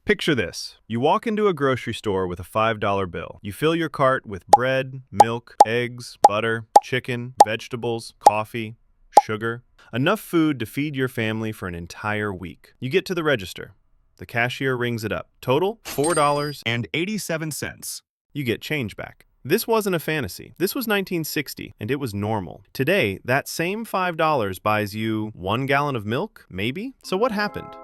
Picture this. You walk into a grocery store with a $5 bill. You fill your cart with bread, milk, eggs, butter, chicken, vegetables, coffee, sugar. Enough food to feed your family for an entire week. You get to the register. The cashier rings it up. Total $4.87. You get change back. This wasn't a fantasy. This was 1960, and it was normal. Today, that same $5 buys you 1 gallon of milk, maybe? So what happened?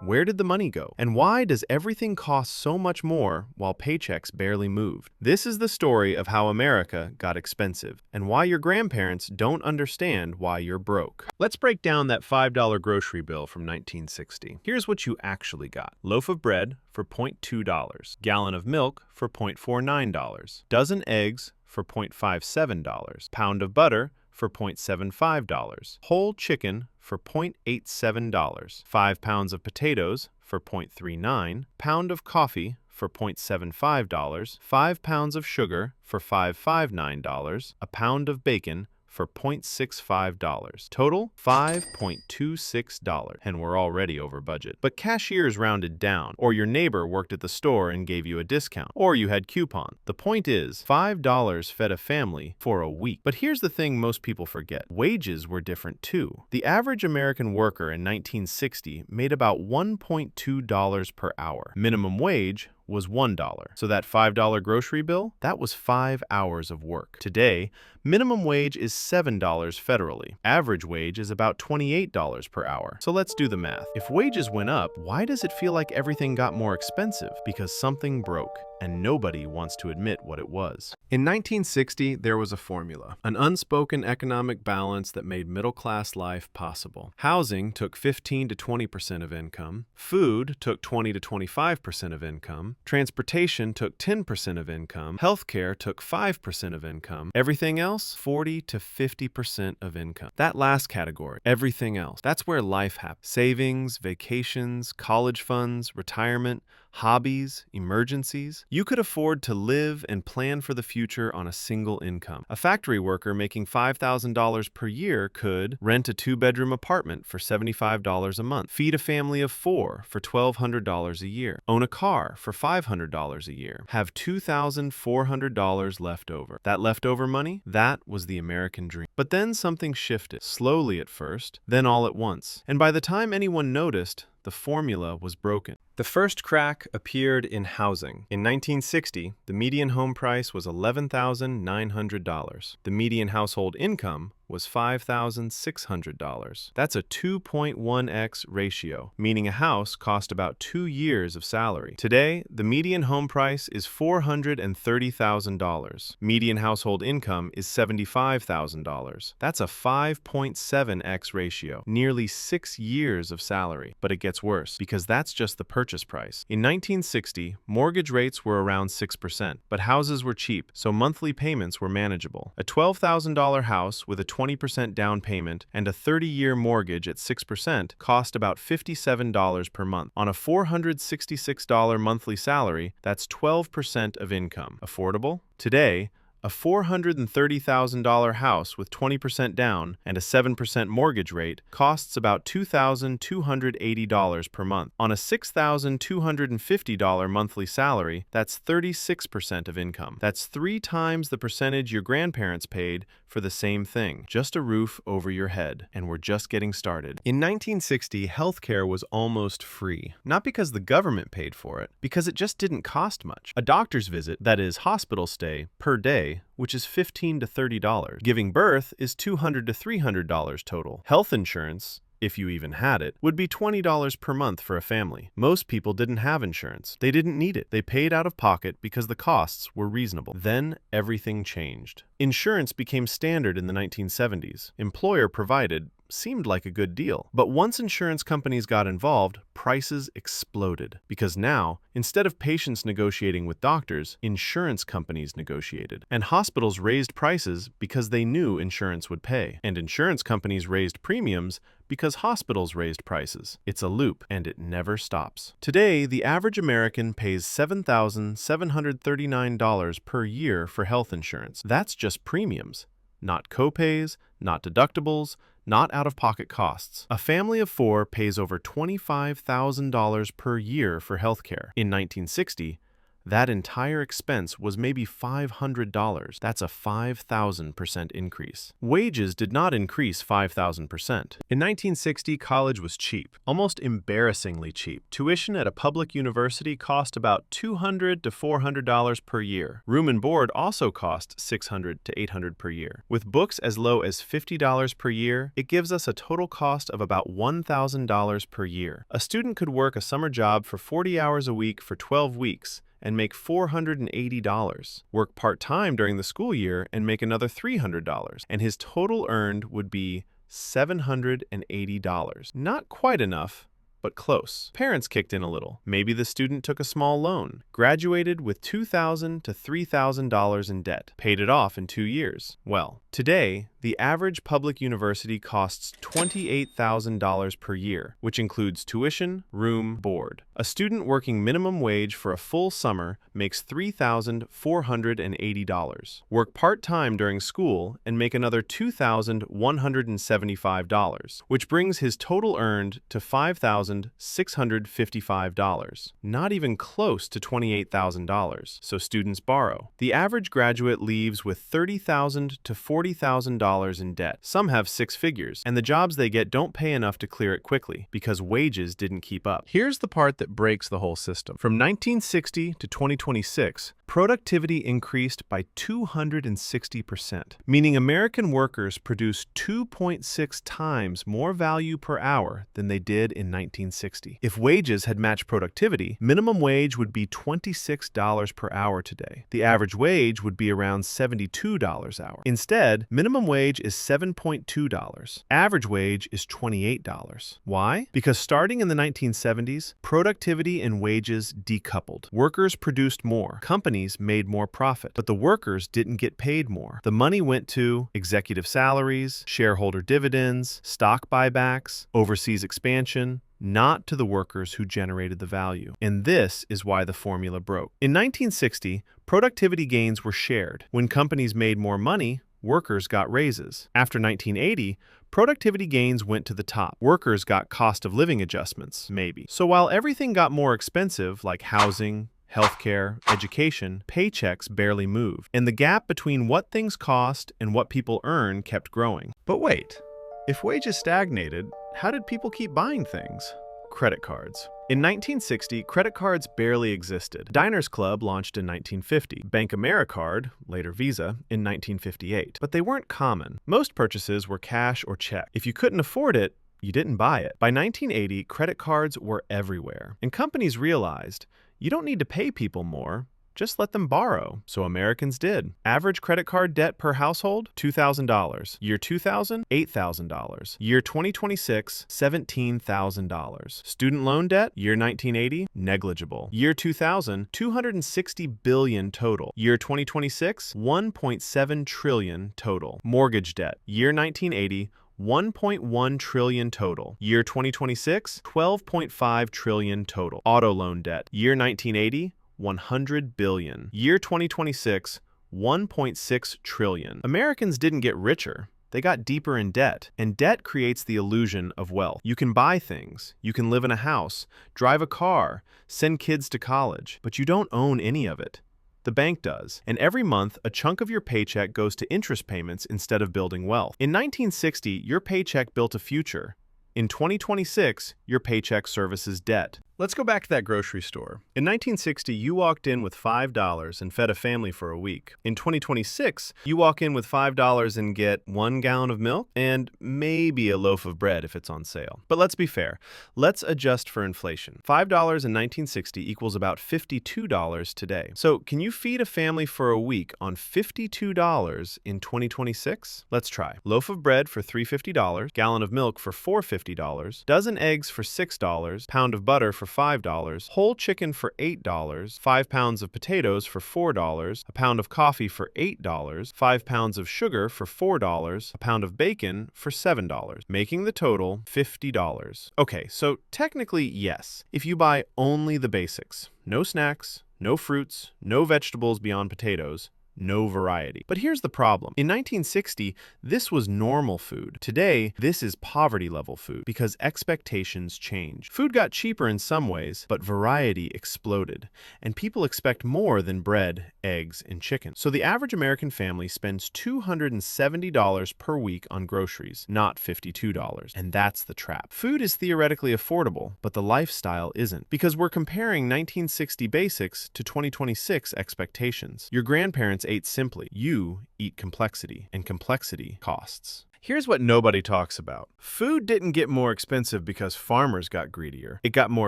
Where did the money go? And why does everything cost so much more while paychecks barely moved? This is the story of how America got expensive and why your grandparents don't understand why you're broke. Let's break down that $5 grocery bill from 1960. Here's what you actually got. Loaf of bread for $0.2, gallon of milk for $0.49, dozen eggs for $0.57, pound of butter for $0.75, whole chicken for $0.87, 5 pounds of potatoes for $0.39, pound of coffee for $0.75, 5 pounds of sugar for $5.59, a pound of bacon for $0.65. Total $5.26, and we're already over budget. But cashiers rounded down, or your neighbor worked at the store and gave you a discount, or you had coupon. The point is, $5 fed a family for a week. But here's the thing most people forget. Wages were different too. The average American worker in 1960 made about $1.2 per hour. Minimum wage was $1. So that $5 grocery bill, that was 5 hours of work. Today, minimum wage is $7 federally. Average wage is about $28 per hour. So let's do the math. If wages went up, why does it feel like everything got more expensive? Because something broke, and nobody wants to admit what it was. In 1960, there was a formula, an unspoken economic balance that made middle-class life possible. Housing took 15 to 20% of income, food took 20 to 25% of income, transportation took 10% of income, healthcare took 5% of income, everything else, 40 to 50% of income. That last category, everything else, that's where life happened. Savings, vacations, college funds, retirement, hobbies, emergencies. You could afford to live and plan for the future on a single income. A factory worker making $5,000 per year could rent a 2-bedroom apartment for $75 a month, feed a family of 4 for $1,200 a year, own a car for $500 a year, have $2,400 left over. That leftover money, that was the American dream. But then something shifted, slowly at first, then all at once. And by the time anyone noticed, the formula was broken. The first crack appeared in housing. In 1960, the median home price was $11,900. The median household income was $5,600. That's a 2.1x ratio, meaning a house cost about 2 years of salary. Today, the median home price is $430,000. Median household income is $75,000. That's a 5.7x ratio, nearly 6 years of salary. But it gets worse, because that's just the purchase price. In 1960, mortgage rates were around 6%, but houses were cheap, so monthly payments were manageable. A $12,000 house with a 20% down payment and a 30-year mortgage at 6% cost about $57 per month. On a $466 monthly salary, that's 12% of income. Affordable? Today, a $430,000 house with 20% down and a 7% mortgage rate costs about $2,280 per month. On a $6,250 monthly salary, that's 36% of income. That's 3 times the percentage your grandparents paid for the same thing. Just a roof over your head, and we're just getting started. In 1960, healthcare was almost free. Not because the government paid for it, because it just didn't cost much. A doctor's visit, that is, hospital stay, per day, which is $15 to $30. Giving birth is $200 to $300 total. Health insurance, if you even had it, would be $20 per month for a family. Most people didn't have insurance. They didn't need it. They paid out of pocket because the costs were reasonable. Then everything changed. Insurance became standard in the 1970s. Employer provided seemed like a good deal. But once insurance companies got involved, prices exploded. Because now, instead of patients negotiating with doctors, insurance companies negotiated. And hospitals raised prices because they knew insurance would pay. And insurance companies raised premiums because hospitals raised prices. It's a loop, and it never stops. Today, the average American pays $7,739 per year for health insurance. That's just premiums. Not copays, not deductibles, not out-of-pocket costs. A family of 4 pays over $25,000 per year for healthcare. In 1960, that entire expense was maybe $500. That's a 5,000% increase. Wages did not increase 5,000%. In 1960, college was cheap, almost embarrassingly cheap. Tuition at a public university cost about $200 to $400 per year. Room and board also cost $600 to $800 per year. With books as low as $50 per year, it gives us a total cost of about $1,000 per year. A student could work a summer job for 40 hours a week for 12 weeks, and make $480, work part-time during the school year and make another $300, and his total earned would be $780. Not quite enough, but close. Parents kicked in a little. Maybe the student took a small loan, graduated with $2,000 to $3,000 in debt, paid it off in 2 years. Well, today, the average public university costs $28,000 per year, which includes tuition, room, board. A student working minimum wage for a full summer makes $3,480. Work part-time during school and make another $2,175, which brings his total earned to $5,655. Not even close to $28,000, so students borrow. The average graduate leaves with $30,000 to $40,000 in debt. Some have 6 figures, and the jobs they get don't pay enough to clear it quickly because wages didn't keep up. Here's the part that breaks the whole system. From 1960 to 2026, productivity increased by 260%, meaning American workers produced 2.6 times more value per hour than they did in 1960. If wages had matched productivity, minimum wage would be $26 per hour today. The average wage would be around $72 an hour. Instead, minimum wage is $7.2. Average wage is $28. Why? Because starting in the 1970s, productivity and wages decoupled. Workers produced more. Companies made more profit, but the workers didn't get paid more. The money went to executive salaries, shareholder dividends, stock buybacks, overseas expansion, not to the workers who generated the value. And this is why the formula broke. In 1960, productivity gains were shared. When companies made more money, workers got raises. After 1980, productivity gains went to the top. Workers got cost of living adjustments, maybe. So while everything got more expensive, like housing, healthcare, education, paychecks barely moved, and the gap between what things cost and what people earn kept growing. But wait, if wages stagnated, how did people keep buying things? Credit cards. In 1960, credit cards barely existed. Diners Club launched in 1950, Bank Americard, later Visa, in 1958. But they weren't common. Most purchases were cash or check. If you couldn't afford it, you didn't buy it. By 1980, credit cards were everywhere, and companies realized you don't need to pay people more. Just let them borrow. So Americans did. Average credit card debt per household, $2,000. Year 2000, $8,000. Year 2026, $17,000. Student loan debt, year 1980, negligible. Year 2000, $260 billion total. Year 2026, $1.7 trillion total. Mortgage debt, year 1980, $1.1 trillion total. Year 2026, $12.5 trillion total. Auto loan debt, year 1980, $100 billion. Year 2026, $1.6 trillion. Americans didn't get richer. They got deeper in debt, and debt creates the illusion of wealth. You can buy things, you can live in a house, drive a car, send kids to college, but you don't own any of it. The bank does, and every month a chunk of your paycheck goes to interest payments instead of building wealth. In 1960, your paycheck built a future. In 2026, your paycheck services debt. Let's go back to that grocery store. In 1960, you walked in with $5 and fed a family for a week. In 2026, you walk in with $5 and get 1 gallon of milk and maybe a loaf of bread if it's on sale. But let's be fair. Let's adjust for inflation. $5 in 1960 equals about $52 today. So can you feed a family for a week on $52 in 2026? Let's try. Loaf of bread for $3.50, gallon of milk for $4.50, dozen eggs for $6, pound of butter for $5, whole chicken for $8, 5 pounds of potatoes for $4, a pound of coffee for $8, 5 pounds of sugar for $4, a pound of bacon for $7, making the total $50. Okay, so technically, yes, if you buy only the basics, no snacks, no fruits, no vegetables beyond potatoes, no variety. But here's the problem. In 1960, this was normal food. Today, this is poverty-level food because expectations changed. Food got cheaper in some ways, but variety exploded, and people expect more than bread, eggs, and chicken. So the average American family spends $270 per week on groceries, not $52. And that's the trap. Food is theoretically affordable, but the lifestyle isn't, because we're comparing 1960 basics to 2026 expectations. Your grandparents ate simply. You eat complexity, and complexity costs. Here's what nobody talks about. Food didn't get more expensive because farmers got greedier. It got more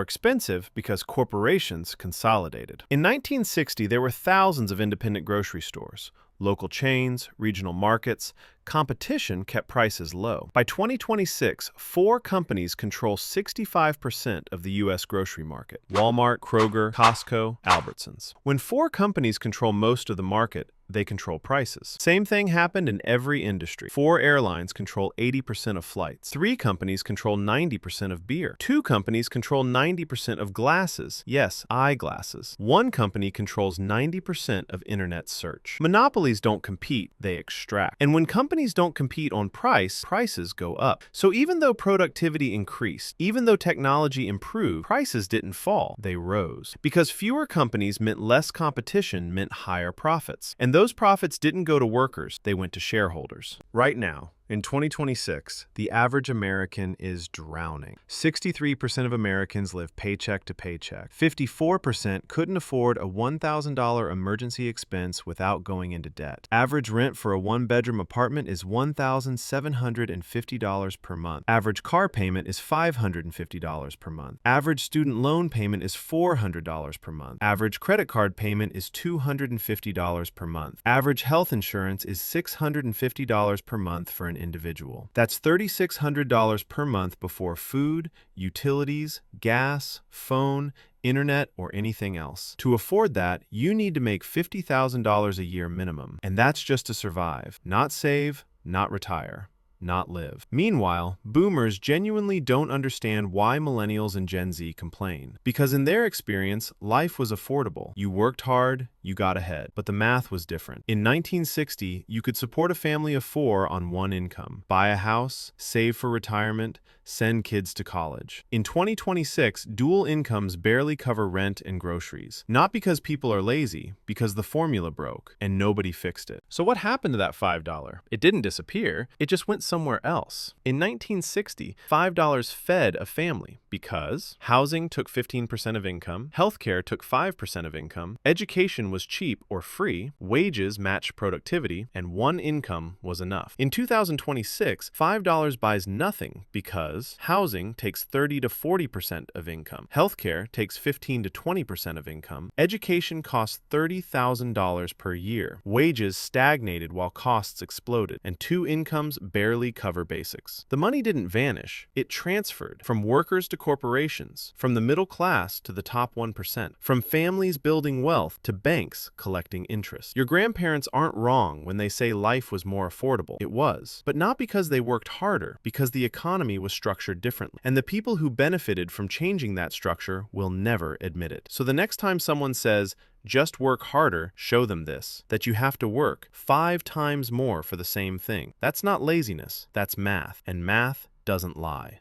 expensive because corporations consolidated. In 1960, there were thousands of independent grocery stores. Local chains, regional markets, competition kept prices low. By 2026, 4 companies control 65% of the U.S. grocery market: Walmart, Kroger, Costco, Albertsons. When 4 companies control most of the market, they control prices. Same thing happened in every industry. 4 airlines control 80% of flights. 3 companies control 90% of beer. 2 companies control 90% of glasses. Yes, eyeglasses. 1 company controls 90% of internet search. Monopolies don't compete, they extract. And when companies don't compete on price, prices go up. So even though productivity increased, even though technology improved, prices didn't fall, they rose. Because fewer companies meant less competition meant higher profits. And those profits didn't go to workers, they went to shareholders. Right now, in 2026, the average American is drowning. 63% of Americans live paycheck to paycheck. 54% couldn't afford a $1,000 emergency expense without going into debt. Average rent for a 1-bedroom apartment is $1,750 per month. Average car payment is $550 per month. Average student loan payment is $400 per month. Average credit card payment is $250 per month. Average health insurance is $650 per month for an individual. That's $3,600 per month before food, utilities, gas, phone, internet, or anything else. To afford that, you need to make $50,000 a year minimum, and that's just to survive, not save, not retire, not live. Meanwhile, boomers genuinely don't understand why millennials and Gen Z complain. Because in their experience, life was affordable. You worked hard, you got ahead. But the math was different. In 1960, you could support a family of 4 on 1 income, buy a house, save for retirement, send kids to college. In 2026, dual incomes barely cover rent and groceries. Not because people are lazy, because the formula broke, and nobody fixed it. So what happened to that $5? It didn't disappear, it just went somewhere else. In 1960, $5 fed a family because housing took 15% of income, healthcare took 5% of income, education was cheap or free, wages matched productivity, and 1 income was enough. In 2026, $5 buys nothing because housing takes 30 to 40% of income, healthcare takes 15 to 20% of income, education costs $30,000 per year, wages stagnated while costs exploded, and 2 incomes barely cover basics. The money didn't vanish, it transferred from workers to corporations, from the middle class to the top 1%, from families building wealth to banks collecting interest. Your grandparents aren't wrong when they say life was more affordable. It was, but not because they worked harder, because the economy was structured differently. And the people who benefited from changing that structure will never admit it. So the next time someone says, just work harder, show them this, that you have to work 5 times more for the same thing. That's not laziness, that's math, and math doesn't lie.